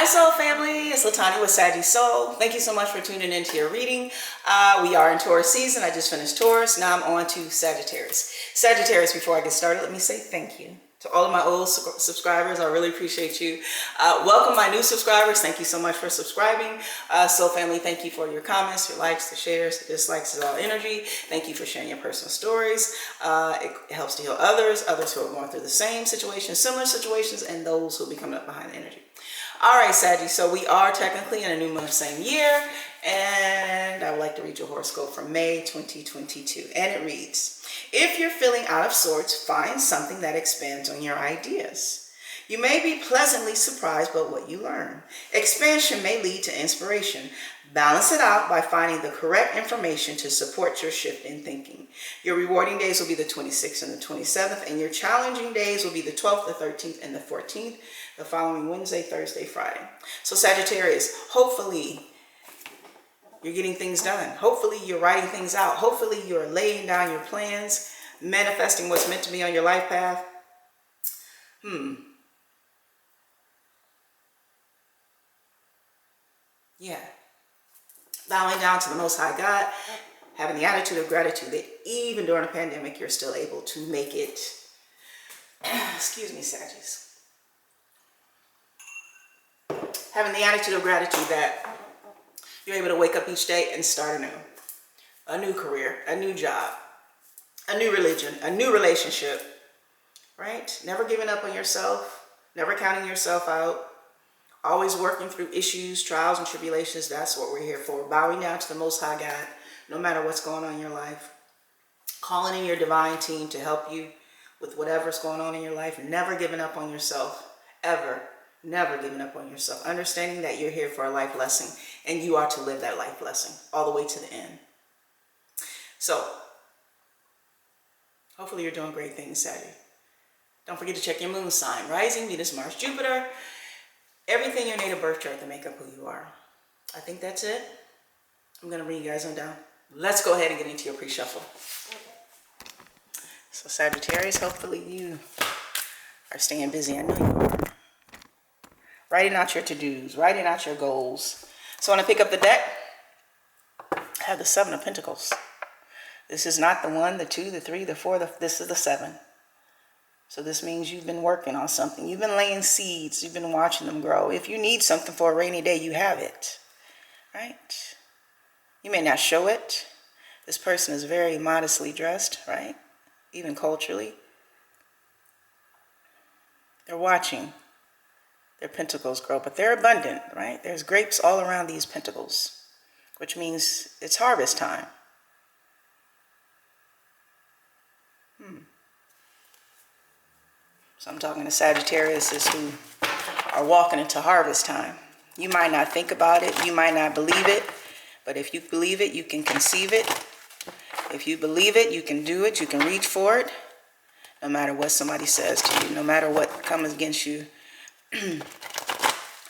Hi Soul family, it's LaTonya with Sagii Soul. Thank you so much for tuning into your reading. We are in Taurus season. I just finished Taurus. Now I'm on to Sagittarius. Sagittarius, before I get started, let me say thank you to all of my old subscribers. I really appreciate you. Welcome my new subscribers. Thank you so much for subscribing. Soul family, thank you for your comments, your likes, the shares, the dislikes is all energy. Thank you for sharing your personal stories. It helps to heal others who are going through the same situations, similar situations, and those who will be coming up behind the energy. All right, Sagii, so we are technically in a new month, same year, and I would like to read your horoscope for May 2022, and it reads, if you're feeling out of sorts, find something that expands on your ideas. You may be pleasantly surprised by what you learn. Expansion may lead to inspiration. Balance it out by finding the correct information to support your shift in thinking. Your rewarding days will be the 26th and the 27th, and your challenging days will be the 12th, the 13th, and the 14th, the following Wednesday, Thursday, Friday. So Sagittarius, hopefully you're getting things done. Hopefully you're writing things out. Hopefully you're laying down your plans, manifesting what's meant to be on your life path. Yeah. Bowing down to the Most High God, having the attitude of gratitude that even during a pandemic, you're still able to make it. Excuse me, Saggies. Having the attitude of gratitude that you're able to wake up each day and start anew. A new career, a new job, a new religion, a new relationship, right? Never giving up on yourself, never counting yourself out. Always working through issues, trials, and tribulations. That's what we're here for. Bowing down to the Most High God, no matter what's going on in your life. Calling in your divine team to help you with whatever's going on in your life. Never giving up on yourself, ever. Never giving up on yourself. Understanding that you're here for a life lesson, and you are to live that life lesson all the way to the end. So, hopefully you're doing great things, Sagii. Don't forget to check your moon sign. Rising, Venus, Mars, Jupiter. Everything in your native birth chart to make up who you are. I think that's it. I'm going to bring you guys on down. Let's go ahead and get into your pre-shuffle. So Sagittarius, hopefully you are staying busy. I know you are. Writing out your to-dos, writing out your goals. So when I pick up the deck, I have the 7 of Pentacles. This is not the 1, the 2, the 3, the 4, this is the 7. So this means you've been working on something. You've been laying seeds. You've been watching them grow. If you need something for a rainy day, you have it, right? You may not show it. This person is very modestly dressed, right? Even culturally. They're watching their pentacles grow, but they're abundant, right? There's grapes all around these pentacles, which means it's harvest time. So I'm talking to Sagittariuses who are walking into harvest time. You might not think about it. You might not believe it. But if you believe it, you can conceive it. If you believe it, you can do it. You can reach for it. No matter what somebody says to you. No matter what comes against you.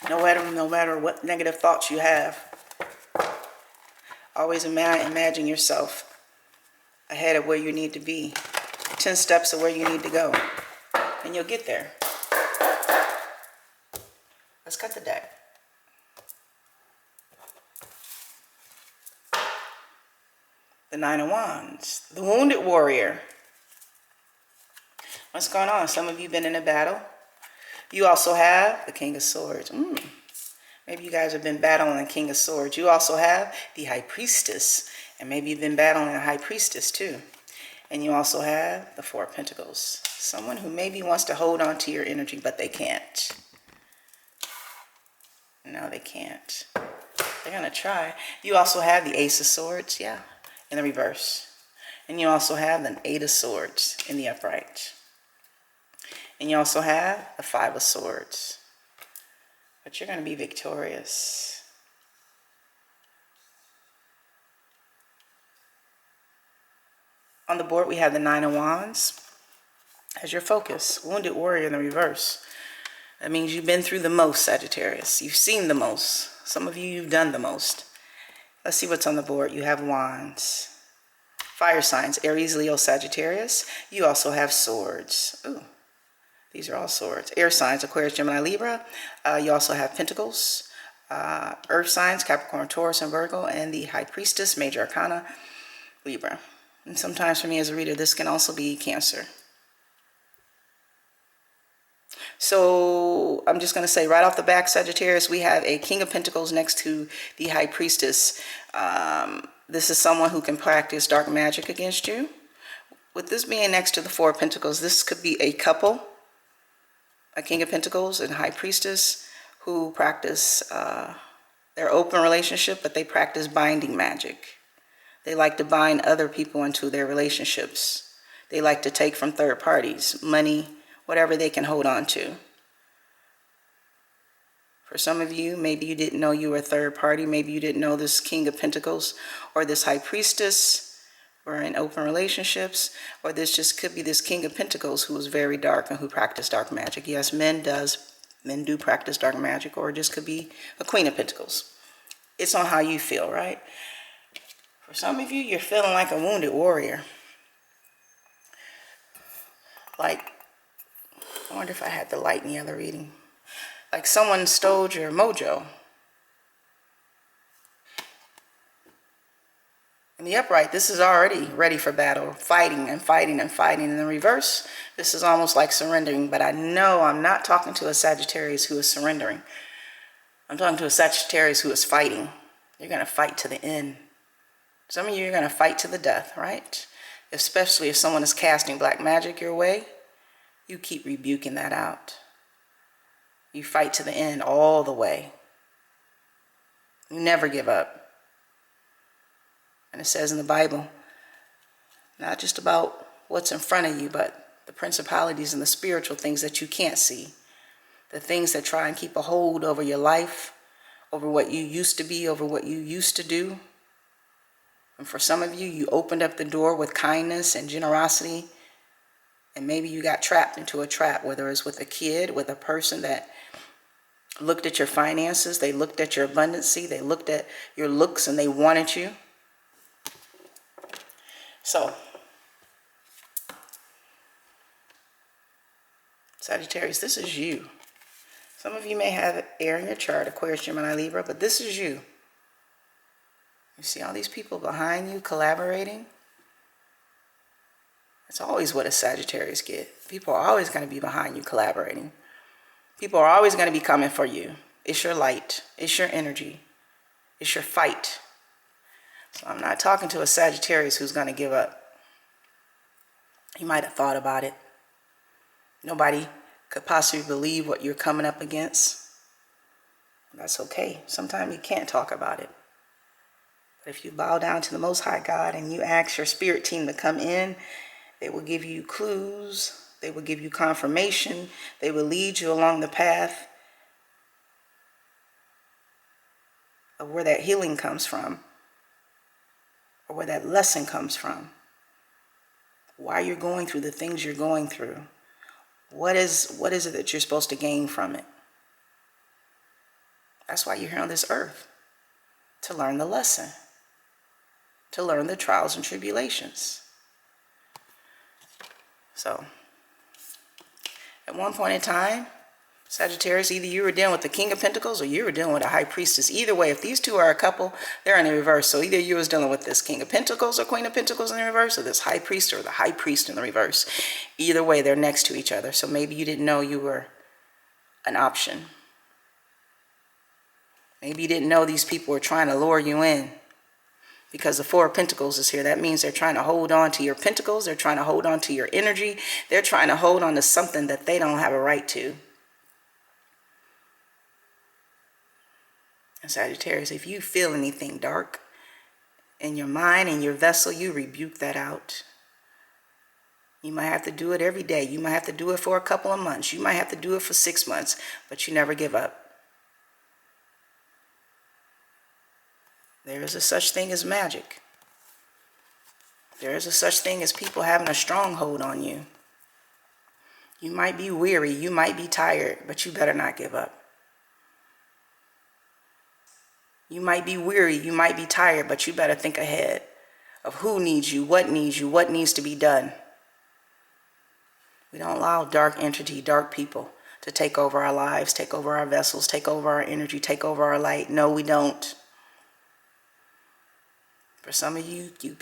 No matter what negative thoughts you have. Always imagine yourself ahead of where you need to be. 10 steps of where you need to go. And you'll get there. Let's cut the deck. The 9 of Wands. The Wounded Warrior. What's going on? Some of you have been in a battle. You also have the King of Swords. Maybe you guys have been battling the King of Swords. You also have the High Priestess. And maybe you've been battling the High Priestess too. And you also have the 4 of Pentacles. Someone who maybe wants to hold on to your energy, but they can't. No, they can't. They're going to try. You also have the Ace of Swords, yeah, in the reverse. And you also have the 8 of Swords in the upright. And you also have the 5 of Swords. But you're going to be victorious. On the board, we have the 9 of Wands as your focus. Wounded Warrior in the reverse. That means you've been through the most, Sagittarius. You've seen the most. Some of you, you've done the most. Let's see what's on the board. You have Wands. Fire signs, Aries, Leo, Sagittarius. You also have Swords. Ooh. These are all swords. Air signs, Aquarius, Gemini, Libra. You also have Pentacles. Earth signs, Capricorn, Taurus, and Virgo. And the High Priestess, Major Arcana, Libra. And sometimes for me as a reader, this can also be Cancer. So I'm just going to say right off the back, Sagittarius, we have a King of Pentacles next to the High Priestess. This is someone who can practice dark magic against you. With this being next to the Four of Pentacles, this could be a couple, a King of Pentacles and High Priestess, who practice their open relationship, but they practice binding magic. They like to bind other people into their relationships. They like to take from third parties, money, whatever they can hold on to. For some of you, maybe you didn't know you were a third party. Maybe you didn't know this King of Pentacles or this High Priestess were in open relationships. Or this just could be this King of Pentacles who is very dark and who practiced dark magic. Yes, men do practice dark magic. Or it just could be a Queen of Pentacles. It's on how you feel, right? For some of you, you're feeling like a wounded warrior. Like, I wonder if I had the light in the other reading. Like someone stole your mojo. In the upright, this is already ready for battle, fighting and fighting and fighting. In the reverse, this is almost like surrendering. But I know I'm not talking to a Sagittarius who is surrendering. I'm talking to a Sagittarius who is fighting. You're going to fight to the end. Some of you are going to fight to the death, right? Especially if someone is casting black magic your way, you keep rebuking that out. You fight to the end all the way. You never give up. And it says in the Bible, not just about what's in front of you, but the principalities and the spiritual things that you can't see. The things that try and keep a hold over your life, over what you used to be, over what you used to do. And for some of you, you opened up the door with kindness and generosity, and maybe you got trapped into a trap, whether it's with a kid, with a person that looked at your finances, they looked at your abundancy, they looked at your looks, and they wanted you. So, Sagittarius, this is you. Some of you may have air in your chart, Aquarius, Gemini, Libra, but this is you. You see all these people behind you collaborating? That's always what a Sagittarius get. People are always going to be behind you collaborating. People are always going to be coming for you. It's your light. It's your energy. It's your fight. So I'm not talking to a Sagittarius who's going to give up. You might have thought about it. Nobody could possibly believe what you're coming up against. That's okay. Sometimes you can't talk about it. But if you bow down to the Most High God and you ask your spirit team to come in, they will give you clues. They will give you confirmation. They will lead you along the path of where that healing comes from, or where that lesson comes from. Why you're going through the things you're going through. What is it that you're supposed to gain from it? That's why you're here on this earth. To learn the lesson. To learn the trials and tribulations. So, at one point in time, Sagittarius, either you were dealing with the King of Pentacles or you were dealing with a High Priestess. Either way, if these two are a couple, they're in the reverse. So either you was dealing with this King of Pentacles or Queen of Pentacles in the reverse, or this High Priest or the High Priest in the reverse. Either way, they're next to each other. So maybe you didn't know you were an option. Maybe you didn't know these people were trying to lure you in. Because the Four of Pentacles is here. That means they're trying to hold on to your pentacles. They're trying to hold on to your energy. They're trying to hold on to something that they don't have a right to. And Sagittarius, if you feel anything dark in your mind and your vessel, you rebuke that out. You might have to do it every day. You might have to do it for a couple of months. You might have to do it for 6 months, but you never give up. There is a such thing as magic. There is a such thing as people having a stronghold on you. You might be weary, you might be tired, but you better not give up. You might be weary, you might be tired, but you better think ahead of who needs you, what needs to be done. We don't allow dark entity, dark people to take over our lives, take over our vessels, take over our energy, take over our light. No, we don't. For some of you, you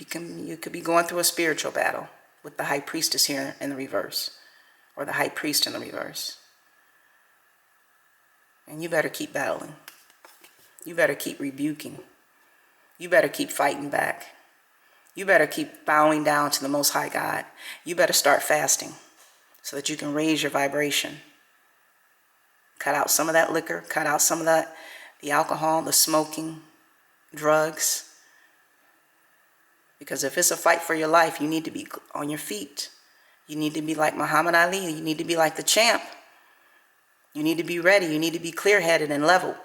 could be going through a spiritual battle with the high priestess here in the reverse, or the high priest in the reverse. And you better keep battling. You better keep rebuking. You better keep fighting back. You better keep bowing down to the Most High God. You better start fasting so that you can raise your vibration. Cut out some of that liquor, cut out some of that, the alcohol, the smoking, drugs. Because if it's a fight for your life, you need to be on your feet. You need to be like Muhammad Ali. You need to be like the champ. You need to be ready. You need to be clear-headed and level.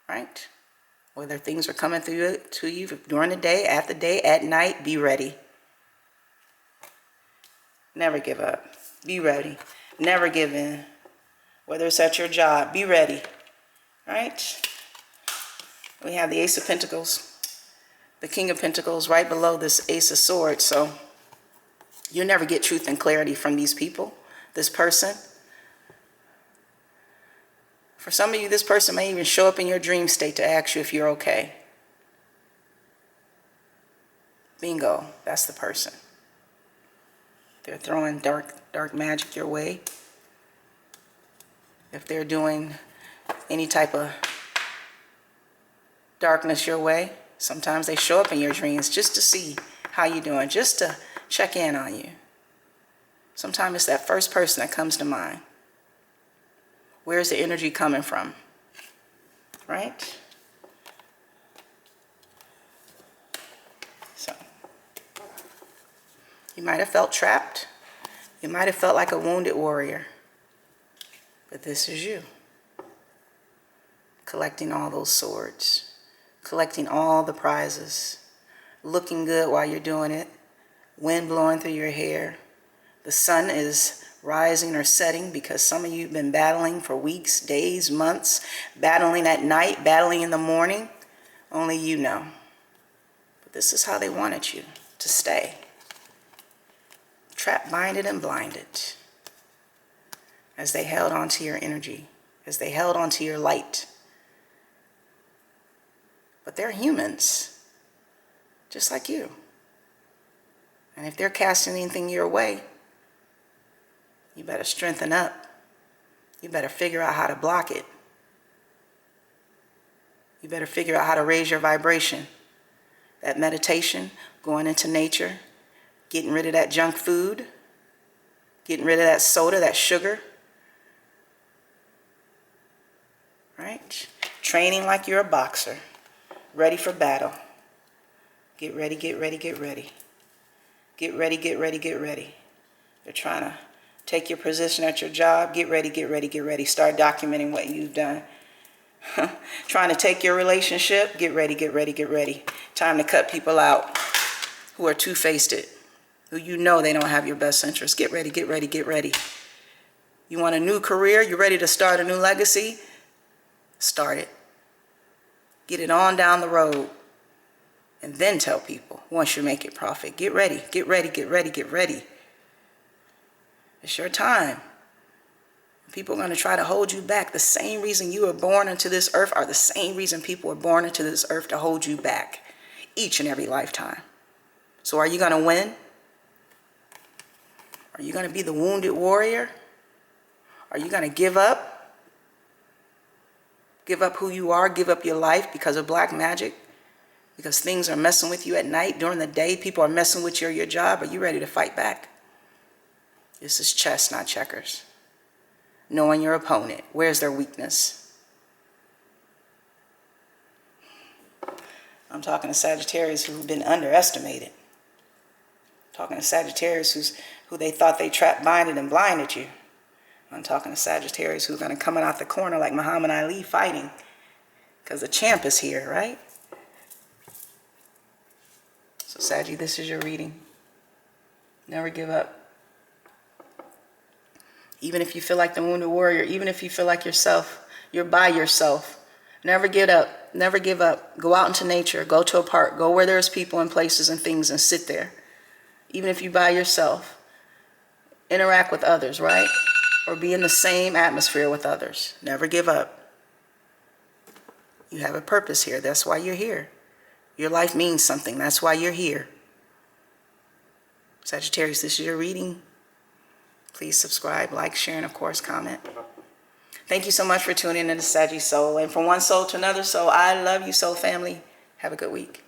Right? Whether things are coming through to you during the day, at night, be ready. Never give up. Be ready. Never give in. Whether it's at your job, be ready. Right? We have the Ace of Pentacles, the King of Pentacles right below this Ace of Swords. So you'll never get truth and clarity from these people, this person. For some of you, this person may even show up in your dream state to ask you if you're okay. Bingo, that's the person. They're throwing dark magic your way. If they're doing any type of darkness your way, sometimes they show up in your dreams just to see how you're doing, just to check in on you. Sometimes it's that first person that comes to mind. Where's the energy coming from? Right? So, you might have felt trapped. You might have felt like a wounded warrior. But this is you. Collecting all those swords. Collecting all the prizes. Looking good while you're doing it. Wind blowing through your hair. The sun is rising or setting because some of you have been battling for weeks, days, months. Battling at night, battling in the morning. Only you know. But this is how they wanted you to stay. Trapped, binded, and blinded. As they held on to your energy. As they held on to your light. But they're humans. Just like you. And if they're casting anything your way, you better strengthen up. You better figure out how to block it. You better figure out how to raise your vibration. That meditation, going into nature, getting rid of that junk food, getting rid of that soda, that sugar. Right? Training like you're a boxer. Ready for battle. Get ready, get ready, get ready. Get ready, get ready, get ready. They're trying to take your position at your job. Get ready, get ready, get ready. Start documenting what you've done. Trying to take your relationship. Get ready, get ready, get ready. Time to cut people out who are two-faced, who you know they don't have your best interest. Get ready, get ready, get ready. You want a new career? You're ready to start a new legacy? Start it. Get it on down the road. And then tell people once you make it profit. Get ready, get ready, get ready, get ready. It's your time. People are going to try to hold you back. The same reason you were born into this earth are the same reason people were born into this earth, to hold you back each and every lifetime. So are you going to win? Are you going to be the wounded warrior? Are you going to give up? Give up who you are, give up your life because of black magic? Because things are messing with you at night. During the day, people are messing with you or your job. Are you ready to fight back? This is chess, not checkers. Knowing your opponent. Where's their weakness? I'm talking to Sagittarius who've been underestimated. I'm talking to Sagittarius who they thought they trapped, binded, and blinded you. I'm talking to Sagittarius who's going to come out the corner like Muhammad Ali fighting. Because the champ is here, right? So Sagii, this is your reading. Never give up. Even if you feel like the wounded warrior, even if you feel like you're by yourself, never give up. Never give up. Go out into nature. Go to a park. Go where there's people and places and things and sit there. Even if you're by yourself. interact with others, right? Or be in the same atmosphere with others. Never give up. You have a purpose here. That's why you're here. Your life means something. That's why you're here. Sagittarius, this is your reading. Please subscribe, like, share, and of course, comment. Thank you so much for tuning in to Sagii Soul. And from one soul to another soul, I love you, soul family. Have a good week.